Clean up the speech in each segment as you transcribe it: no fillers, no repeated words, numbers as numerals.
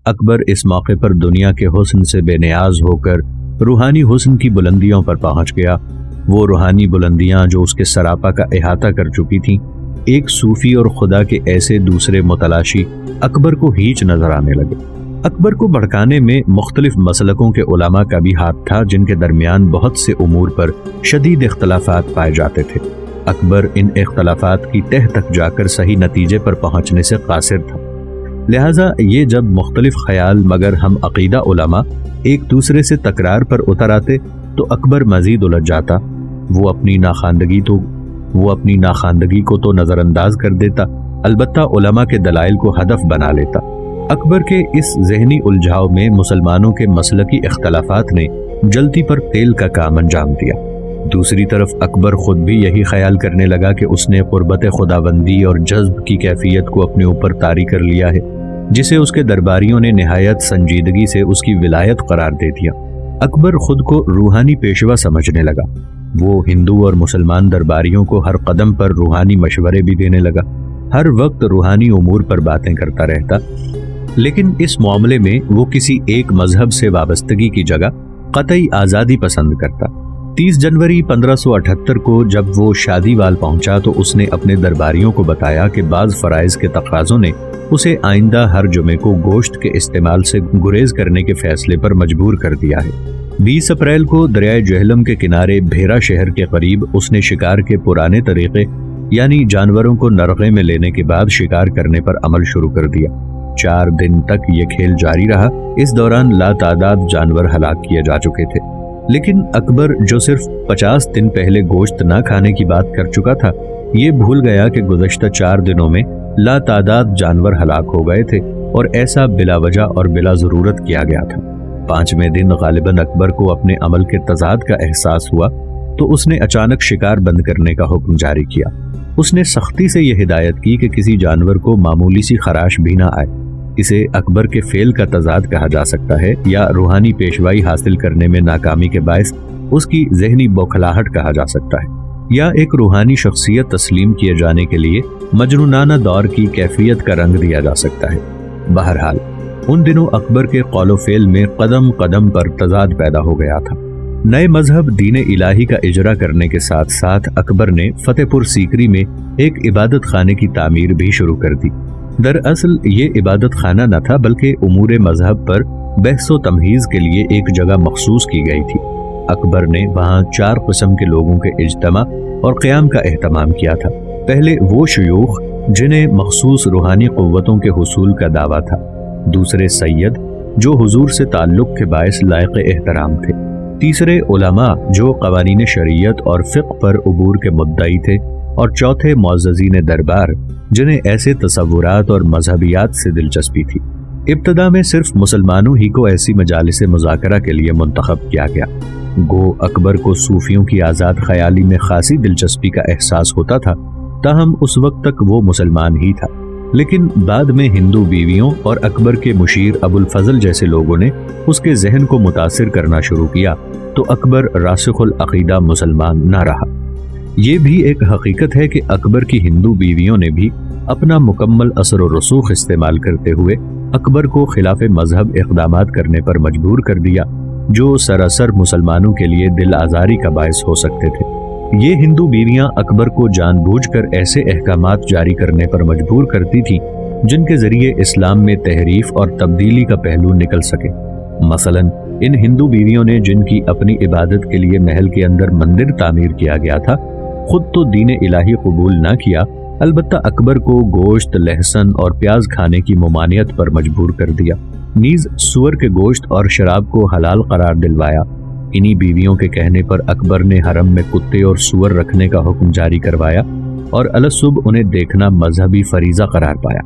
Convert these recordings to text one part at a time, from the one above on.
اکبر اس موقع پر دنیا کے حسن سے بے نیاز ہو کر روحانی حسن کی بلندیوں پر پہنچ گیا۔ وہ روحانی بلندیاں جو اس کے سراپا کا احاطہ کر چکی تھیں، ایک صوفی اور خدا کے ایسے دوسرے متلاشی اکبر کو ہیچ نظر آنے لگے۔ اکبر کو بھڑکانے میں مختلف مسلکوں کے علماء کا بھی ہاتھ تھا، جن کے درمیان بہت سے امور پر شدید اختلافات پائے جاتے تھے۔ اکبر ان اختلافات کی تہ تک جا کر صحیح نتیجے پر پہنچنے سے قاصر تھا، لہٰذا یہ جب مختلف خیال مگر ہم عقیدہ علماء ایک دوسرے سے تکرار پر اتر آتے تو اکبر مزید الجھ جاتا۔ وہ اپنی ناخواندگی کو تو نظر انداز کر دیتا، البتہ علماء کے دلائل کو ہدف بنا لیتا۔ اکبر کے اس ذہنی الجھاؤ میں مسلمانوں کے مسلکی اختلافات نے جلتی پر تیل کا کام انجام دیا۔ دوسری طرف اکبر خود بھی یہی خیال کرنے لگا کہ اس نے قربت خداوندی اور جذب کی کیفیت کو اپنے اوپر طاری کر لیا ہے، جسے اس کے درباریوں نے نہایت سنجیدگی سے اس کی ولایت قرار دے دیا۔ اکبر خود کو روحانی پیشوا سمجھنے لگا۔ وہ ہندو اور مسلمان درباریوں کو ہر قدم پر روحانی مشورے بھی دینے لگا، ہر وقت روحانی امور پر باتیں کرتا رہتا، لیکن اس معاملے میں وہ کسی ایک مذہب سے وابستگی کی جگہ قطعی آزادی پسند کرتا۔ 30 جنوری 1578 کو جب وہ شادی وال پہنچا تو اس نے اپنے درباریوں کو بتایا کہ بعض فرائض کے تقاضوں نے اسے آئندہ ہر جمعے کو گوشت کے استعمال سے گریز کرنے کے فیصلے پر مجبور کر دیا ہے۔ 20 اپریل کو دریائے جہلم کے کنارے بھیرا شہر کے قریب اس نے شکار کے پرانے طریقے یعنی جانوروں کو نرغے میں لینے کے بعد شکار کرنے پر عمل شروع کر دیا۔ 4 دن تک یہ کھیل جاری رہا۔ اس دوران لاتعداد جانور ہلاک کیے جا چکے تھے، لیکن اکبر جو صرف 50 دن پہلے گوشت نہ کھانے کی بات کر چکا تھا، یہ بھول گیا کہ گزشتہ 4 دنوں میں لاتعداد جانور ہلاک ہو گئے تھے اور ایسا بلا وجہ اور بلا ضرورت کیا گیا تھا۔ 5ویں دن غالباً اکبر کو اپنے عمل کے تضاد کا احساس ہوا تو اس نے اچانک شکار بند کرنے کا حکم جاری کیا۔ اس نے سختی سے یہ ہدایت کی کہ کسی جانور کو معمولی سی خراش بھی نہ آئے۔ اسے اکبر کے فعل کا تضاد کہا جا سکتا ہے یا روحانی پیشوائی حاصل کرنے میں ناکامی کے باعث اس کی ذہنی بوکھلاہٹ کہا جا سکتا ہے، یا ایک روحانی شخصیت تسلیم کیے جانے کے لیے مجنونانہ دور کی کیفیت کا رنگ دیا جا سکتا ہے۔ بہرحال ان دنوں اکبر کے قول و فعل میں قدم قدم پر تضاد پیدا ہو گیا تھا۔ نئے مذہب دین الہی کا اجرا کرنے کے ساتھ ساتھ اکبر نے فتح پور سیکری میں ایک عبادت خانے کی تعمیر بھی شروع کر دی۔ دراصل یہ عبادت خانہ نہ تھا بلکہ امور مذہب پر بحث و تمہیز کے لیے ایک جگہ مخصوص کی گئی تھی۔ اکبر نے وہاں 4 قسم کے لوگوں کے اجتماع اور قیام کا اہتمام کیا تھا۔ پہلے وہ شیوخ جنہیں مخصوص روحانی قوتوں کے حصول کا دعویٰ تھا، دوسرے سید جو حضور سے تعلق کے باعث لائق احترام تھے، تیسرے علماء جو قوانین شریعت اور فقہ پر عبور کے مدعی تھے، اور چوتھے معززین دربار جنہیں ایسے تصورات اور مذہبیات سے دلچسپی تھی۔ ابتدا میں صرف مسلمانوں ہی کو ایسی مجالس مذاکرہ کے لیے منتخب کیا گیا۔ گو اکبر کو صوفیوں کی آزاد خیالی میں خاصی دلچسپی کا احساس ہوتا تھا، تاہم اس وقت تک وہ مسلمان ہی تھا، لیکن بعد میں ہندو بیویوں اور اکبر کے مشیر ابو الفضل جیسے لوگوں نے اس کے ذہن کو متاثر کرنا شروع کیا تو اکبر راسخ العقیدہ مسلمان نہ رہا۔ یہ بھی ایک حقیقت ہے کہ اکبر کی ہندو بیویوں نے بھی اپنا مکمل اثر و رسوخ استعمال کرتے ہوئے اکبر کو خلاف مذہب اقدامات کرنے پر مجبور کر دیا جو سراسر مسلمانوں کے لیے دل آزاری کا باعث ہو سکتے تھے۔ یہ ہندو بیویاں اکبر کو جان بوجھ کر ایسے احکامات جاری کرنے پر مجبور کرتی تھیں جن کے ذریعے اسلام میں تحریف اور تبدیلی کا پہلو نکل سکے۔ مثلاً ان ہندو بیویوں نے جن کی اپنی عبادت کے لیے محل کے اندر مندر تعمیر کیا گیا تھا، خود تو دین الہی قبول نہ کیا، البتہ اکبر کو گوشت، لہسن اور پیاز کھانے کی ممانعت پر مجبور کر دیا، نیز سور کے گوشت اور شراب کو حلال قرار دلوایا۔ انہی بیویوں کے کہنے پر اکبر نے حرم میں کتے اور سور رکھنے کا حکم جاری کروایا اور الصبح انہیں دیکھنا مذہبی فریضہ قرار پایا۔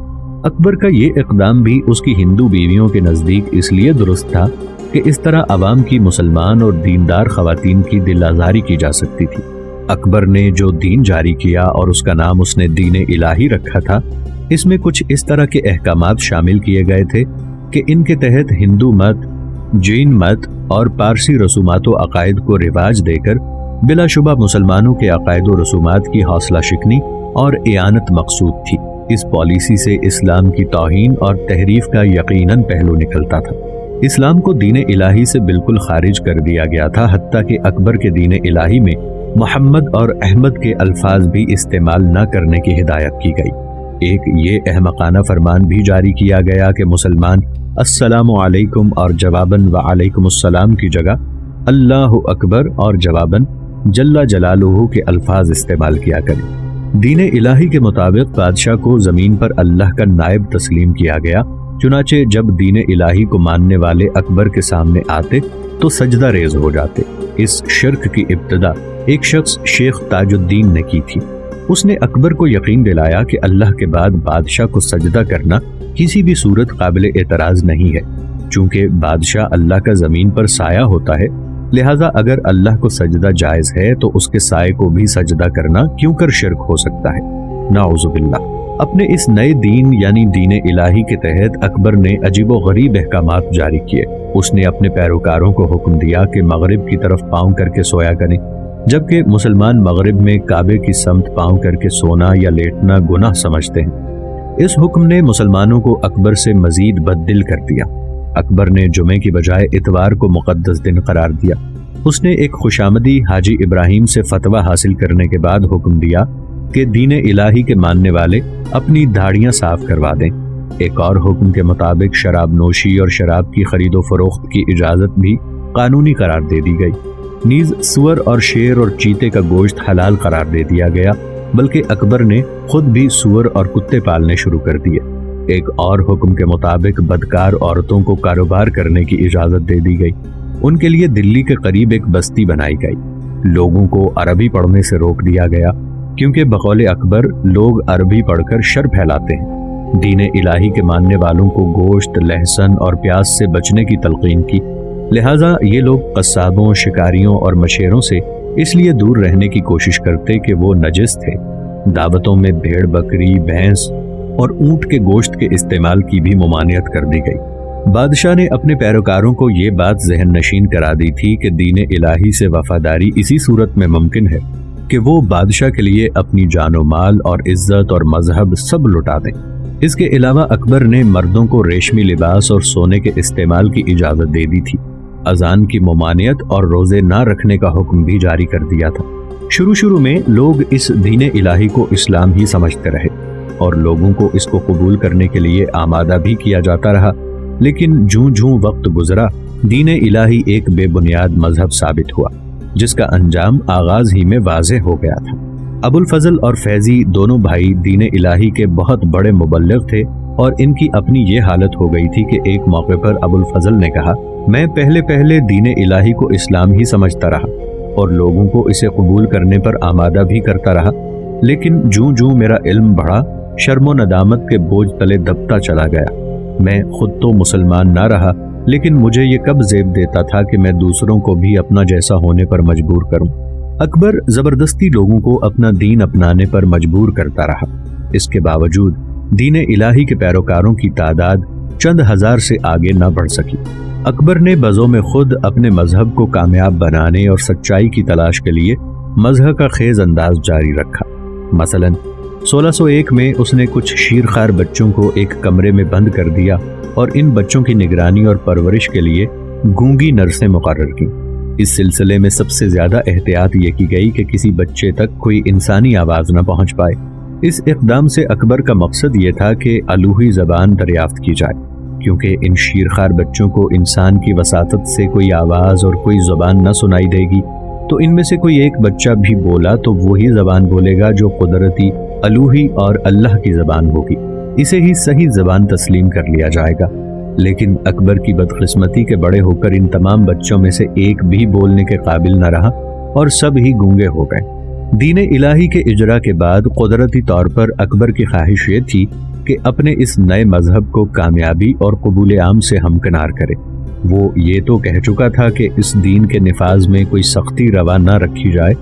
اکبر کا یہ اقدام بھی اس کی ہندو بیویوں کے نزدیک اس لیے درست تھا کہ اس طرح عوام کی مسلمان اور دیندار خواتین کی دل آزاری کی جا سکتی تھی۔ اکبر نے جو دین جاری کیا اور اس کا نام اس نے دین الہی رکھا تھا، اس میں کچھ اس طرح کے احکامات شامل کیے گئے تھے کہ ان کے تحت ہندو مت، جین مت اور پارسی رسومات و عقائد کو رواج دے کر بلا شبہ مسلمانوں کے عقائد و رسومات کی حوصلہ شکنی اور اعانت مقصود تھی۔ इस पॉलिसी से इस्लाम की तौहीन और तहरीफ का यकीनन पहलू निकलता था। इस्लाम को दीन इलाही से बिल्कुल खारिज कर दिया गया था, हत्ता कि अकबर के दीन इलाही में मोहम्मद और अहमद के अल्फाज भी इस्तेमाल न करने की हिदायत की गई। एक ये अहमकाना फरमान भी जारी किया गया कि मुसलमान अस्सलामु अलैकुम और जवाबन व अलैकुमुस्सलाम की जगह अल्लाहु अकबर और जवाबन जल्ला जलालुहु के अल्फाज इस्तेमाल किया करें। दीन इलाही के मुताबिक बादशाह को ज़मीन पर अल्लाह का नायब तस्लीम किया गया। चुनाचे जब दीन इलाही को मानने वाले अकबर के सामने आते तो सजदा रेज हो जाते। इस शिर्क की इब्तिदा एक शख्स शेख ताजुद्दीन ने की थी। उसने अकबर को यकीन दिलाया कि अल्लाह के बाद बादशाह को सजदा करना किसी भी सूरत काबिल एतराज नहीं है। चूंकि बादशाह अल्लाह का ज़मीन पर साया होता है, लिहाजा अगर अल्लाह को सजदा जायज़ है तो उसके साये को भी सजदा करना क्यों कर शिर्क हो सकता है। नाउज़ुबिल्लाह। अपने इस नए दीन यानी दीन इलाही के तहत अकबर ने अजीबो गरीब अहकामात जारी किए। उसने अपने पैरोकारों को हुक्म दिया कि मगरिब की तरफ पाँव करके सोया करें, जबकि मुसलमान मगरिब में काबे की समत पाँव करके सोना या लेटना गुनाह समझते हैं। इस हुक्म ने मुसलमानों को अकबर से मजीद बददिल कर दिया। अकबर ने जुमे की बजाय इतवार को मुकद्दस दिन करार दिया। उसने एक खुशामदी हाजी इब्राहिम से फतवा हासिल करने के बाद हुक्म दिया कि दीन इलाही के मानने वाले अपनी दाढ़ियां साफ करवा दें। एक और हुक्म के मुताबिक शराब नोशी और शराब की खरीदो फरोख्त की इजाज़त भी कानूनी करार दे दी गई। नीज सुअर और शेर और चीते का गोश्त हलाल करार दे दिया गया, बल्कि अकबर ने खुद भी सुअर और कुत्ते पालने शुरू कर दिए। एक और हुक्म के मुताबिक बदकार औरतों को कारोबार करने की इजाज़त दे दी गई। उनके लिए दिल्ली के करीब एक बस्ती बनाई गई। लोगों को अरबी पढ़ने से रोक दिया गया, क्योंकि बकौले अकबर लोग अरबी पढ़कर शर फैलाते हैं। दीन इलाही के मानने वालों को गोश्त, लहसुन और प्याज से बचने की तलकीन की, लिहाजा ये लोग कस्साबों, शिकारियों और मशेरों से इसलिए दूर रहने की कोशिश करते कि वो नजिस थे। दावतों में भेड़, बकरी, भैंस और ऊंट के गोश्त के इस्तेमाल की भी ममानियत कर दी गई। बादशाह ने अपने पैरोकारों को ये बात ज़हन नशीन करा दी थी कि दीन इलाही से वफादारी इसी सूरत में मुमकिन है कि वो बादशाह के लिए अपनी जानो माल और इज्जत और मजहब सब लुटा दें। इसके अलावा अकबर ने मर्दों को रेशमी लिबास और सोने के इस्तेमाल की इजाज़त दे दी थी। अजान की ममानियत और रोज़े ना रखने का हुक्म भी जारी कर दिया था। शुरू में लोग इस दीन इलाही को इस्लाम ही समझते रहे और लोगों को इसको कबूल करने के लिए आमादा भी किया जाता रहा, लेकिन जूं वक्त गुजरा दीन इलाही एक बेबुनियाद मजहब साबित हुआ, जिसका अंजाम आगाज ही में वाज़ेह हो गया था। अबुल फजल और फैजी दोनों भाई दीन इलाही के बहुत बड़े मुबल्लिग थे और इनकी अपनी ये हालत हो गई थी कि एक मौके पर अबुल फजल ने कहा, मैं पहले दीन इलाही को इस्लाम ही समझता रहा और लोगों को इसे कबूल करने पर आमादा भी करता रहा, लेकिन जूं मेरा इल्म बढ़ा, शर्मो नदामत के बोझ तले दबता चला गया। मैं खुद तो मुसलमान ना रहा, लेकिन मुझे ये कब ज़ेब देता था कि मैं दूसरों को भी अपना जैसा होने पर मजबूर करूं। अकबर ज़बरदस्ती लोगों को अपना दीन अपनाने पर मजबूर करता रहा। इसके बावजूद दीन इलाही के पैरोकारों की तादाद चंद हजार से आगे न बढ़ सकी। अकबर ने बज़ो में खुद अपने मजहब को कामयाब बनाने और सच्चाई की तलाश के लिए मजहब का खेज अंदाज जारी रखा। मसलन 1601 में उसने कुछ शीरखार बच्चों को एक कमरे में बंद कर दिया और इन बच्चों की निगरानी और परवरिश के लिए गूंगी नर्सें मुकर्रर की। इस सिलसिले में सबसे ज्यादा एहतियात ये की गई कि किसी बच्चे तक कोई इंसानी आवाज न पहुंच पाए। इस इक़दाम से अकबर का मकसद ये था कि अलूही ज़बान दरियाफ्त की जाए, क्योंकि इन शीरखार बच्चों को इंसान की वसातत से कोई आवाज़ और कोई ज़बान न सुनाई देगी, तो इनमें से कोई एक बच्चा भी बोला तो वही ज़बान बोलेगा जो कुदरती, अलूही और अल्लाह की ज़बान होगी। इसे ही सही ज़बान तस्लीम कर लिया जाएगा। लेकिन अकबर की बदकिस्मती के बड़े होकर इन तमाम बच्चों में से एक भी बोलने के काबिल न रहा और सब ही गूंगे हो गए। दीन इलाही के इजरा के बाद कुदरती तौर पर अकबर की ख्वाहिश ये थी कि अपने इस नए मजहब को कामयाबी और कबूल आम से हमकिनार करे। वो ये तो कह चुका था कि इस दीन के निफाज में कोई सख्ती रवा न रखी जाए,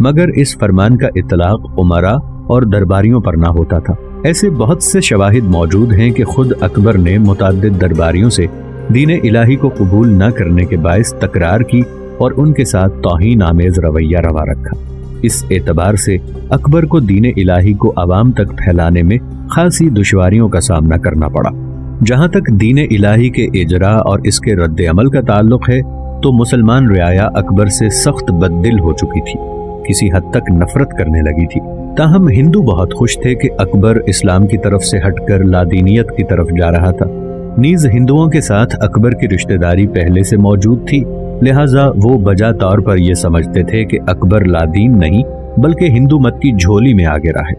मगर इस फरमान का इतलाक उमरा और दरबारियों पर ना होता था। ऐसे बहुत से शवाहिद मौजूद हैं कि खुद अकबर ने मुतअद्दिद दरबारियों से दीन इलाही को कबूल न करने के बायस तकरार की और उनके साथ तौहीन आमेज रवैया रवा रखा। اس اعتبار سے اکبر کو دین الہی کو عوام تک پھیلانے میں خاصی دشواریوں کا سامنا کرنا پڑا۔ جہاں تک دین الہی کے اجرا اور اس کے رد عمل کا تعلق ہے تو مسلمان رعایا اکبر سے سخت بددل ہو چکی تھی، کسی حد تک نفرت کرنے لگی تھی۔ تاہم ہندو بہت خوش تھے کہ اکبر اسلام کی طرف سے ہٹ کر لادینیت کی طرف جا رہا تھا۔ نیز ہندوؤں کے ساتھ اکبر کی رشتہ داری پہلے سے موجود تھی، لہٰذا وہ بجا طور پر یہ سمجھتے تھے کہ اکبر لادین نہیں بلکہ ہندو مت کی جھولی میں آ گیا ہے۔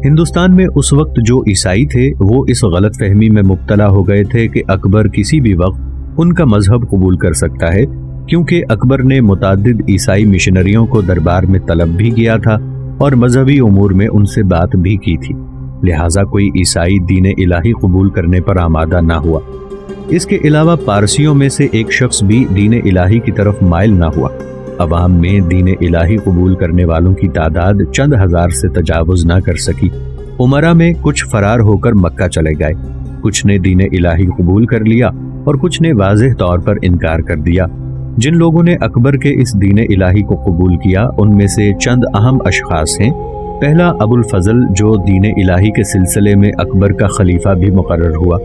ہندوستان میں اس وقت جو عیسائی تھے وہ اس غلط فہمی میں مبتلا ہو گئے تھے کہ اکبر کسی بھی وقت ان کا مذہب قبول کر سکتا ہے، کیونکہ اکبر نے متعدد عیسائی مشنریوں کو دربار میں طلب بھی کیا تھا اور مذہبی امور میں ان سے بات بھی کی تھی، لہٰذا کوئی عیسائی دین الہی قبول کرنے پر آمادہ نہ ہوا۔ اس کے علاوہ پارسیوں میں سے ایک شخص بھی دین الہی کی طرف مائل نہ ہوا۔ عوام میں دین الہی قبول کرنے والوں کی تعداد چند ہزار سے تجاوز نہ کر سکی۔ امراء میں کچھ فرار ہو کر مکہ چلے گئے، کچھ نے دین الہی قبول کر لیا اور کچھ نے واضح طور پر انکار کر دیا۔ جن لوگوں نے اکبر کے اس دین الہی کو قبول کیا ان میں سے چند اہم اشخاص ہیں۔ پہلا ابو الفضل جو دین الہی کے سلسلے میں اکبر کا خلیفہ بھی مقرر ہوا،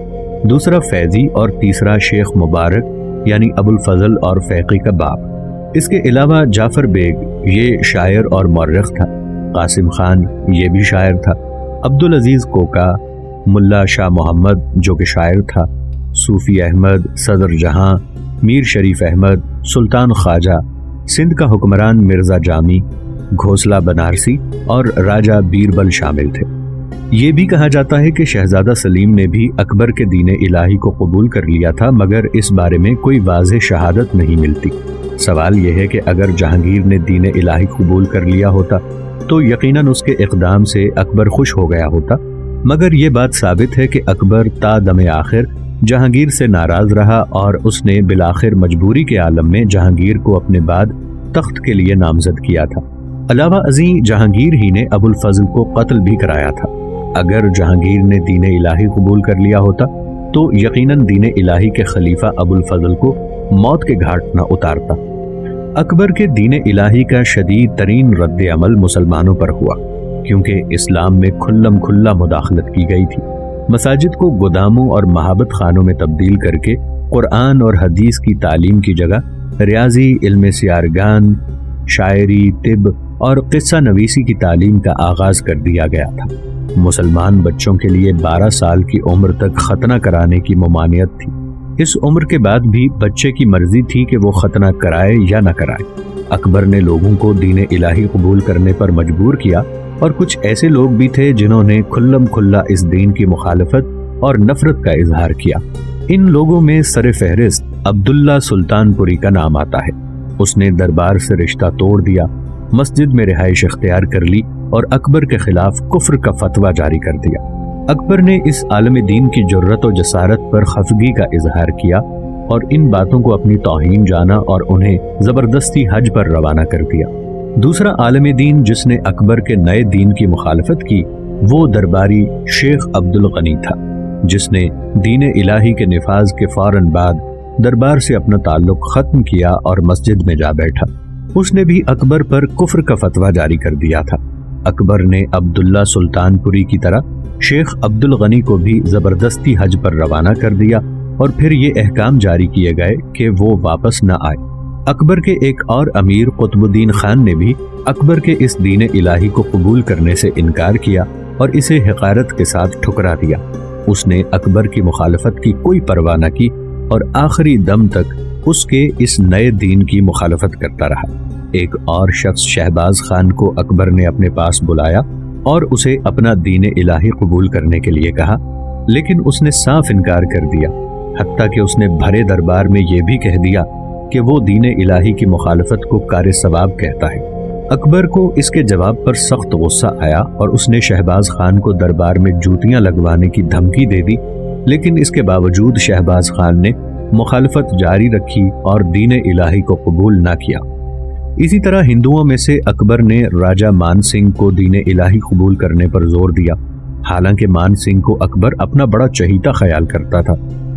دوسرا فیضی اور تیسرا شیخ مبارک یعنی ابو الفضل اور فیقی کا باپ۔ اس کے علاوہ جعفر بیگ یہ شاعر اور مورخ تھا، قاسم خان یہ بھی شاعر تھا، عبدالعزیز کوکا، ملا شاہ محمد جو کہ شاعر تھا، صوفی احمد، صدر جہاں، میر شریف احمد، سلطان خواجہ، سندھ کا حکمران مرزا جامی، گھوسلہ بنارسی اور راجہ بیربل شامل تھے۔ یہ بھی کہا جاتا ہے کہ شہزادہ سلیم نے بھی اکبر کے دین الہی کو قبول کر لیا تھا، مگر اس بارے میں کوئی واضح شہادت نہیں ملتی۔ سوال یہ ہے کہ اگر جہانگیر نے دین الہی قبول کر لیا ہوتا تو یقیناً اس کے اقدام سے اکبر خوش ہو گیا ہوتا، مگر یہ بات ثابت ہے کہ اکبر تا دم آخر جہانگیر سے ناراض رہا اور اس نے بالآخر مجبوری کے عالم میں جہانگیر کو اپنے بعد تخت کے لیے نامزد کیا تھا۔ علاوہ ازیں جہانگیر ہی نے ابو الفضل کو قتل بھی کرایا تھا۔ اگر جہانگیر نے دین الہی قبول کر لیا ہوتا تو یقیناً دین الہی کے خلیفہ ابو الفضل کو موت کے گھاٹ نہ اتارتا۔ اکبر کے دین الہی کا شدید ترین رد عمل مسلمانوں پر ہوا، کیونکہ اسلام میں کھلم کھلا مداخلت کی گئی تھی۔ مساجد کو گوداموں اور محبت خانوں میں تبدیل کر کے قرآن اور حدیث کی تعلیم کی جگہ ریاضی، علم سیارگان، شاعری، طب اور قصہ نویسی کی تعلیم کا آغاز کر دیا گیا تھا۔ مسلمان بچوں کے لیے 12 سال کی عمر تک ختنہ کرانے کی ممانعت تھی۔ اس عمر کے بعد بھی بچے کی مرضی تھی کہ وہ ختنہ کرائے یا نہ کرائے۔ اکبر نے لوگوں کو دین الہی قبول کرنے پر مجبور کیا، اور کچھ ایسے لوگ بھی تھے جنہوں نے کھلم کھلا اس دین کی مخالفت اور نفرت کا اظہار کیا۔ ان لوگوں میں سر فہرست عبداللہ سلطان پوری کا نام آتا ہے۔ اس نے دربار سے رشتہ توڑ دیا، مسجد میں رہائش اختیار کر لی اور اکبر کے خلاف کفر کا فتویٰ جاری کر دیا۔ اکبر نے اس عالم دین کی جرأت و جسارت پر خفگی کا اظہار کیا اور ان باتوں کو اپنی توہین جانا اور انہیں زبردستی حج پر روانہ کر دیا۔ دوسرا عالم دین جس نے اکبر کے نئے دین کی مخالفت کی وہ درباری شیخ عبدالغنی تھا، جس نے دین الہی کے نفاذ کے فوراً بعد دربار سے اپنا تعلق ختم کیا اور مسجد میں جا بیٹھا۔ اس نے بھی اکبر پر کفر کا فتویٰ جاری کر دیا تھا۔ اکبر نے عبداللہ سلطان پوری کی طرح شیخ عبدالغنی کو بھی زبردستی حج پر روانہ کر دیا اور پھر یہ احکام جاری کیے گئے کہ وہ واپس نہ آئے۔ اکبر کے ایک اور امیر قطب الدین خان نے بھی اکبر کے اس دین الہی کو قبول کرنے سے انکار کیا اور اسے حقارت کے ساتھ ٹھکرا دیا۔ اس نے اکبر کی مخالفت کی کوئی پرواہ نہ کی اور آخری دم تک اس کے اس نئے دین کی مخالفت کرتا رہا۔ ایک اور شخص شہباز خان کو اکبر نے اپنے پاس بلایا اور اسے اپنا دین الہی قبول کرنے کے لیے کہا، لیکن اس نے صاف انکار کر دیا، حتیٰ کہ اس نے بھرے دربار میں یہ بھی کہہ دیا کہ وہ دین الہی کی مخالفت کو کار ثواب کہتا ہے۔ اکبر کو اس کے جواب پر سخت غصہ آیا اور اس نے شہباز خان کو دربار میں جوتیاں لگوانے کی دھمکی دے دی، لیکن اس کے باوجود شہباز خان نے مخالفت جاری رکھی اور دین الہی کو قبول نہ کیا۔ اسی طرح ہندوؤں میں سے اکبر نے راجہ مان سنگھ کو دین الہی قبول کرنے پر زور دیا۔ حالانکہ مان سنگھ کو اکبر اپنا بڑا چہیتا خیال کرتا تھا،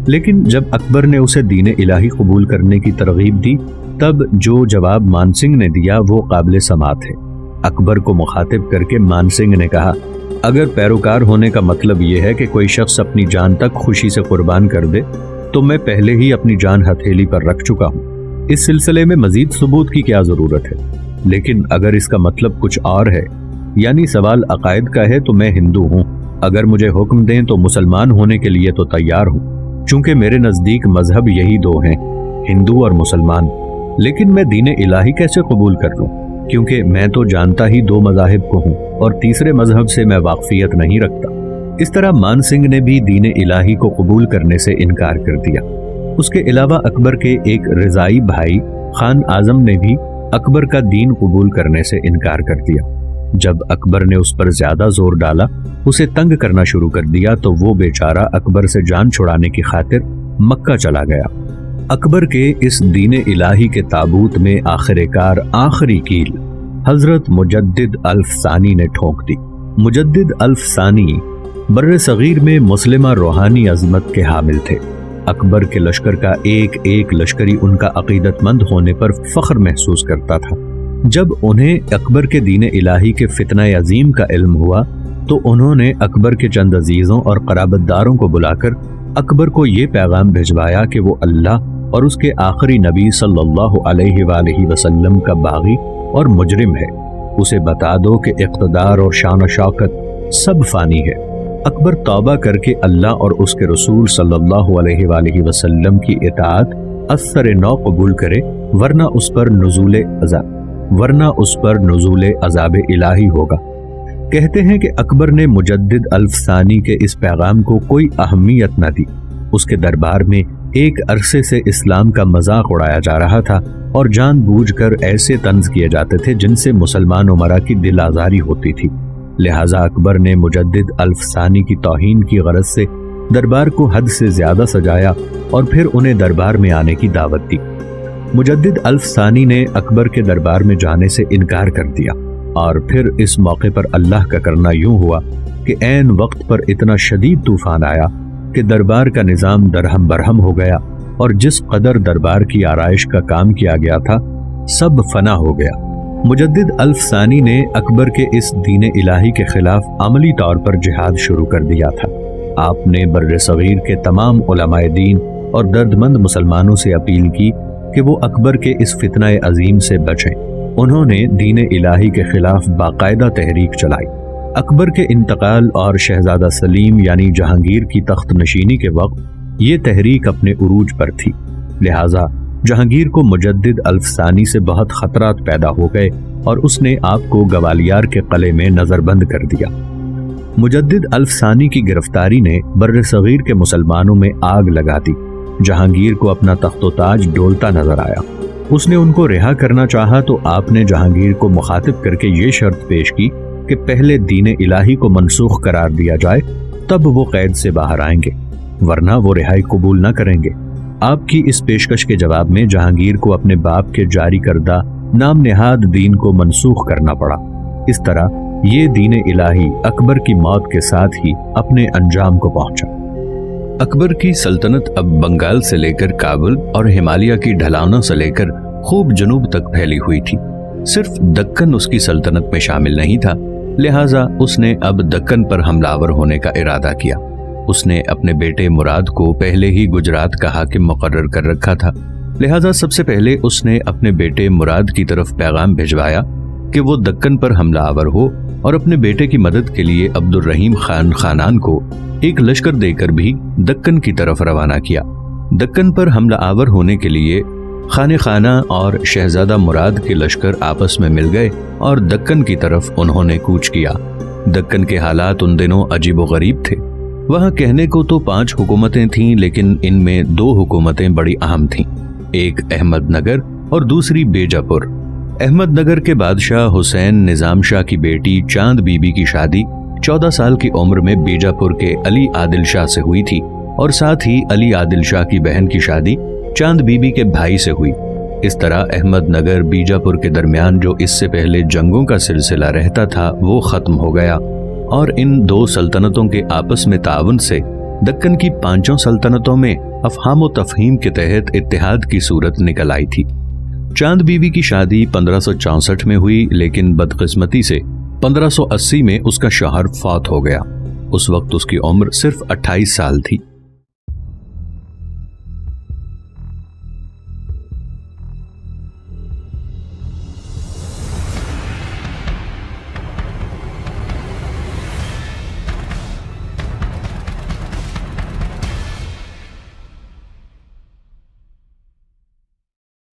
لیکن جب اکبر نے اسے دین الہی قبول کرنے کی ترغیب دی تب جو جواب مان سنگھ نے دیا وہ قابل سماعت ہے۔ अकबर को मुखातिब करके मान सिंह ने कहा, अगर पैरोकार होने का मतलब ये है कि कोई शख्स अपनी जान तक खुशी से कुर्बान कर दे तो मैं पहले ही अपनी जान हथेली पर रख चुका हूँ। इस सिलसिले में मजीद सबूत की क्या जरूरत है? लेकिन अगर इसका मतलब कुछ और है, यानी सवाल अकायद का है, तो मैं हिंदू हूँ। अगर मुझे हुक्म दें तो मुसलमान होने के लिए तो तैयार हूँ, चूंकि मेरे नजदीक मजहब यही दो हैं, हिंदू और मुसलमान। लेकिन मैं दीन इलाही कैसे कबूल कर लूँ, क्योंकि मैं तो जानता ही दो मज़ाहिब को हूँ और तीसरे मजहब से मैं वाकफियत नहीं रखता। इस तरह मान सिंह ने भी दीन इलाही को कबूल करने से इनकार कर दिया। उसके अलावा अकबर के एक रिजाई भाई खान आजम ने भी अकबर का दीन कबूल करने से इनकार कर दिया। जब अकबर ने उस पर ज्यादा जोर डाला, उसे तंग करना शुरू कर दिया, तो वो बेचारा अकबर से जान छुड़ाने की खातिर मक्का चला गया। अकबर के इस दीन इलाही के ताबूत में आखिरकार आखिरी कील हजरत मुजद्दिद अल्फ सानी ने ठोंक दी। मुजद्दिद अल्फ सानी बर्रे सगीर में मुस्लिमा रूहानी अजमत के हामिल थे। अकबर के लश्कर का एक एक लश्करी उनका अकीदतमंद होने पर फख्र महसूस करता था। जब उन्हें अकबर के दीन इलाही के फितना अजीम का इल्म हुआ तो उन्होंने अकबर के चंद अजीजों और कराबतदारों को बुलाकर अकबर को ये पैगाम भिजवाया कि वो अल्लाह और उसके आखिरी नबी सल्लल्लाहु अलैहि वसल्लम का बागी और मुजरिम है। उसे बता दो कि इक़्तिदार और शान शौकत सब फानी है। अकबर तौबा करके अल्लाह और उसके रसूल सल्लल्लाहु अलैहि वसल्लम की इताअत असर नौ कबूल करे, वरना उस पर नुज़ूल अज़ाब इलाही होगा। कहते हैं कि अकबर ने मुजद्दिद अल्फ सानी के इस पैगाम को कोई अहमियत न दी। उसके दरबार में एक अरसे से इस्लाम का मजाक उड़ाया जा रहा था और जानबूझकर ऐसे तंज किए जाते थे जिनसे मुसलमान उमरा की दिल आज़ारी होती थी। लिहाजा अकबर ने मुजद्दिद अल्फ सानी की तौहीन की गरज से दरबार को हद से ज्यादा सजाया और फिर उन्हें दरबार में आने की दावत दी। मुजद्दिद अल्फ सानी ने अकबर के दरबार में जाने से इनकार कर दिया और फिर इस मौके पर अल्लाह का करना यूं हुआ कि ऐन वक्त पर इतना शदीद तूफान आया कि दरबार का निज़ाम दरहम बरहम हो गया और जिस कदर दरबार की आराइश का काम किया गया था सब फना हो गया। मुजद्दिद अल्फ सानी ने अकबर के इस दीन इलाही के खिलाफ अमली तौर पर जिहाद शुरू कर दिया था। आपने बर्रे सगीर के तमाम उलमाए दीन और दर्दमंद मुसलमानों से अपील की कि वो अकबर के इस फितना अजीम से बचें। उन्होंने दीन इलाही के खिलाफ बाकायदा तहरीक चलाई। अकबर के इंतकाल और शहजादा सलीम यानी जहांगीर की तख्त नशीनी के वक्त ये तहरीक अपने उरूज पर थी। लिहाजा जहांगीर को मुजद्दिद अल्फ सानी से बहुत खतरात पैदा हो गए और उसने आपको गवालियार के किले में नजरबंद कर दिया। मुजद्दिद अल्फ सानी की गिरफ्तारी ने बर्रे सगीर के मुसलमानों में आग लगा दी। जहांगीर को अपना तख्तो ताज डोलता नजर आया। उसने उनको रिहा करना चाहा तो आपने जहांगीर को मुखातिब करके ये शर्त पेश की कि पहले दीन इलाही को मनसूख करार दिया जाए, तब वो कैद से बाहर आएंगे, वरना वो रिहाई कबूल न करेंगे। आपकी इस पेशकश के जवाब में जहांगीर को अपने बाप के जारी करदा नाम नेहाद दीन को मनसूख करना पड़ा। इस तरह ये दीन इलाही अकबर की मौत के साथ ही अपने अंजाम को पहुंचा। अकबर की सल्तनत अब बंगाल से लेकर काबुल और हिमालय की ढलानों से लेकर खूब जनूब तक फैली हुई थी। सिर्फ दक्कन उसकी सल्तनत में शामिल नहीं था, लिहाजा उसने अब दक्कन पर हमलावर होने का इरादा किया। उसने अपने बेटे मुराद को पहले ही गुजरात का हाकिम मुकर्रर कर रखा था। लिहाजा सबसे पहले उसने अपने बेटे मुराद की तरफ पैगाम भिजवाया कि वो दक्कन पर हमलावर हो और अपने बेटे की मदद के लिए अब्दुल रहीम खान खानान को एक लश्कर देकर भी दक्कन की तरफ रवाना किया। दक्कन पर हमलावर होने के लिए खाने खाना और शहजादा मुराद के लश्कर आपस में मिल गए और दक्कन की तरफ उन्होंने कूच किया। दक्कन के हालात उन दिनों अजीबो गरीब थे। वहाँ कहने को तो 5 हुकूमतें थीं, लेकिन इनमें 2 हुकूमतें बड़ी अहम थीं, एक अहमदनगर और दूसरी बेजापुर। अहमदनगर के बादशाह हुसैन निजाम शाह की बेटी चांद बीबी की शादी 14 साल की उम्र में बीजापुर के अली आदिल शाह से हुई थी और साथ ही अली आदिल शाह की बहन की शादी चांद बीबी के भाई से हुई। इस तरह अहमदनगर बीजापुर के दरमियान जो इससे पहले जंगों का सिलसिला रहता था वो खत्म हो गया और इन 2 सल्तनतों के आपस में ताउन से दक्कन की 5 सल्तनतों में अफहाम व तफहीम के तहत इत्तेहाद की सूरत निकल आई थी। चांद बीबी की शादी 1564 में हुई, लेकिन बदकिस्मती से 1580 में उसका शौहर फौत हो गया। उस वक्त उसकी उम्र सिर्फ 28 साल थी।